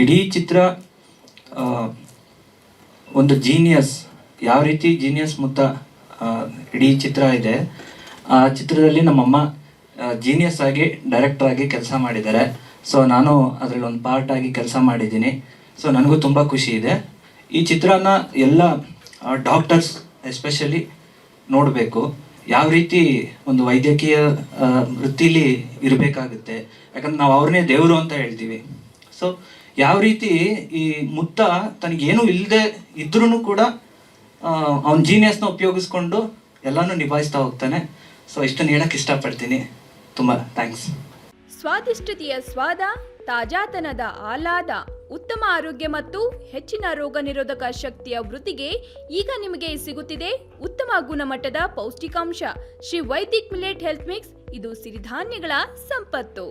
ಇಡೀ ಚಿತ್ರ ಒಂದು ಜೀನಿಯಸ್, ಯಾವ ರೀತಿ ಜೀನಿಯಸ್ ಮುತ್ತ ಇಡೀ ಚಿತ್ರ ಇದೆ. ಆ ಚಿತ್ರದಲ್ಲಿ ನಮ್ಮಮ್ಮ ಜೀನಿಯಸ್ ಆಗಿ ಡೈರೆಕ್ಟರ್ ಆಗಿ ಕೆಲಸ ಮಾಡಿದ್ದಾರೆ. ಸೊ ನಾನು ಅದರಲ್ಲಿ ಒಂದು ಪಾರ್ಟ್ ಆಗಿ ಕೆಲಸ ಮಾಡಿದ್ದೀನಿ. ಸೊ ನನಗೂ ತುಂಬ ಖುಷಿ ಇದೆ. ಈ ಚಿತ್ರನ ಎಲ್ಲ ಡಾಕ್ಟರ್ಸ್ ಎಸ್ಪೆಷಲಿ ನೋಡಬೇಕು. ಯಾವ ರೀತಿ ಒಂದು ವೈದ್ಯಕೀಯ ವೃತ್ತಿಲಿ ಇರಬೇಕಾಗುತ್ತೆ, ಯಾಕಂದ್ರೆ ನಾವು ಅವ್ರನ್ನೇ ದೇವರು ಅಂತ ಹೇಳ್ತೀವಿ. ಸೊ ಯಾವ ರೀತಿ ಈ ಮುತ್ತ ತನಗೇನು ಇಲ್ಲದೆ ಇದ್ರೂ ಕೂಡ ಅವನ ಜೀನಿಯಸ್ನ ಉಪಯೋಗಿಸ್ಕೊಂಡು ಎಲ್ಲನೂ ನಿಭಾಯಿಸ್ತಾ ಹೋಗ್ತಾನೆ. ಸೊ ಇಷ್ಟನ್ನು ಹೇಳಕ್ಕೆ ಇಷ್ಟಪಡ್ತೀನಿ. ತುಂಬ ಥ್ಯಾಂಕ್ಸ್. ಸ್ವಾದಿಷ್ಟತೆಯ ಸ್ವಾದ, ತಾಜಾತನದ ಆಹ್ಲಾದ, ಉತ್ತಮ ಆರೋಗ್ಯ ಮತ್ತು ಹೆಚ್ಚಿನ ರೋಗ ನಿರೋಧಕ ಶಕ್ತಿಯ ವೃತ್ತಿಗೆ ಈಗ ನಿಮಗೆ ಸಿಗುತ್ತಿದೆ ಉತ್ತಮ ಗುಣಮಟ್ಟದ ಪೌಷ್ಟಿಕಾಂಶ. Shri Vaidik millet health mix, ಇದು ಸಿರಿಧಾನ್ಯಗಳ ಸಂಪತ್ತು.